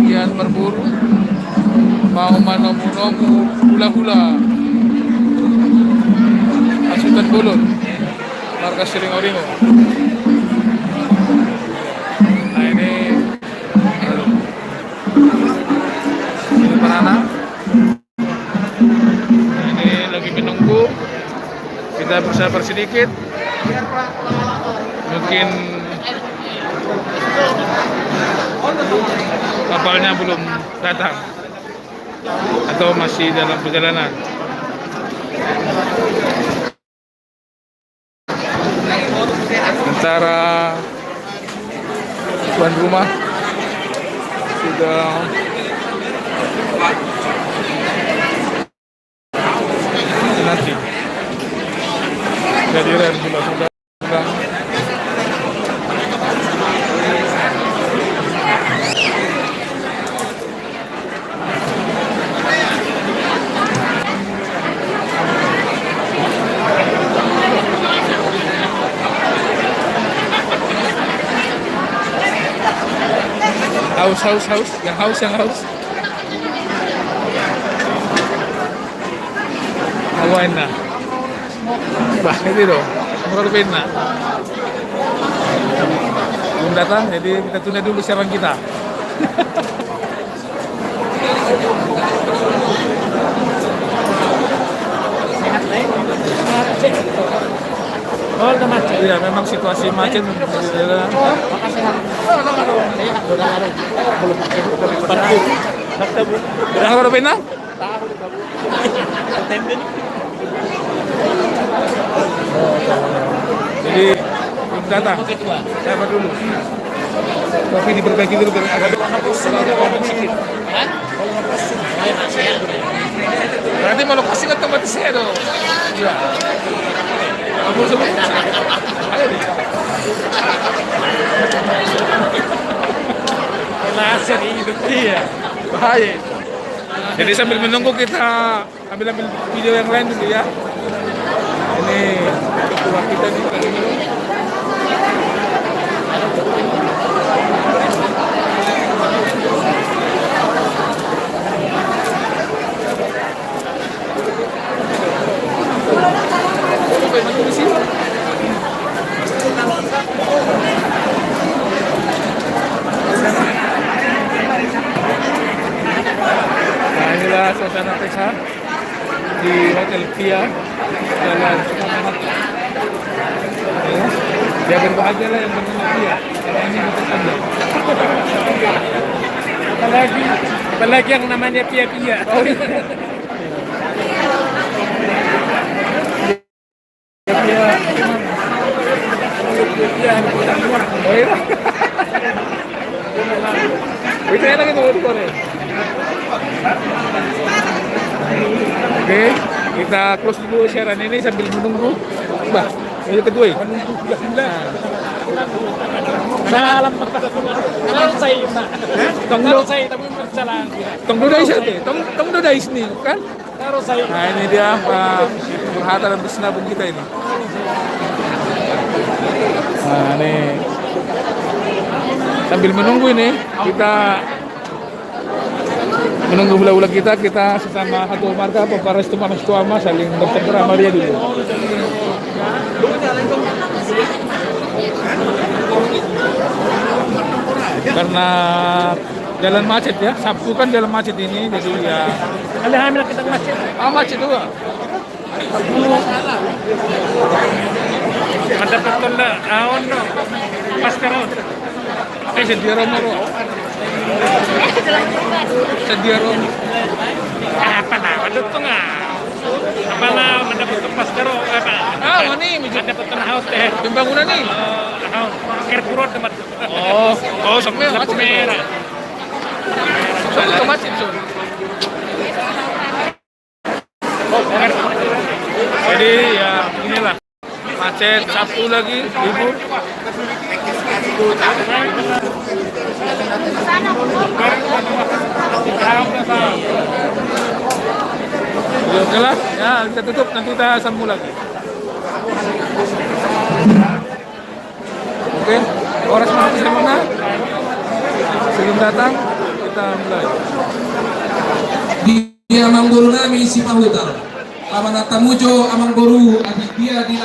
bagian berburu, mau manomu-nomu, hula-hula, asutan bulut, markas Siring Oringo. Nah ini banana. Ini lagi menunggu. Kita bersabar sedikit. Mungkin kapalnya belum datang atau masih dalam perjalanan. Antara tuan rumah sudah nanti kehadiran juga sudah haus, yang haus. Awain na. Bah, ini dong. Merobin na. Belum datang, jadi kita tunda dulu siaran kita. Oh, udah macet. Iya, memang situasi macet. Udah kalau pena? Jadi belum datang. Siapa dulu? Tapi diperbaiki dulu biar agak berarti mau lokasi kan tempat saya dong. Iya. Kamu sebut. Ayo deh. Nasi hidup dia. Bahaya. Jadi sambil menunggu kita ambil video yang lain dulu ya. Ini ketua kita nih lagi minum. Nah inilah suasana pesta di Hotel Pia Jalan Soekarno-Hatta. Ya, dia berbahagia lah yang bernama Pia. Karena ini Hotel Anda. Apalagi yang namanya Pia-Pia. Oh, iya. Oh iya. Itu enak itu Korea. Oke, kita close dulu siaran ini sambil menunggu. Bah, ini kedua. Salam saya, Tong saya tapi berjalan. Tong dodai sate, tong dodai sini kan? Nah ini dia Pak Hatta dan bersenabung kita ini. Nah ini sambil menunggu ini kita menunggu hula-hula kita sesama satu marga Bapak Restu Manas Tuama saling bertempur sama dia dulu. Karena jalan macet ya, Sabtu kan jalan macet ini, jadi ya. Alhamdulillah kita macet. Macet juga. Ada betul lah, awan no, pas karot. Sedia romo. Sedia romo. Apa nah, ada tengah. Apa nah, ada betul pas karot apa? Ini ada betul haus teh. Pembangunan nih. Haus, kerpurot tempat. Oh, sampai macet merah. Sampai macet so. Jadi ya inilah macet Sabtu lagi libur. Oke lah, ya kita tutup nanti kita sambung lagi. Oke, orang semangat sebelum datang Dia amang guru namin si Pahutar. Lawan Tamujo amang guru adik dia di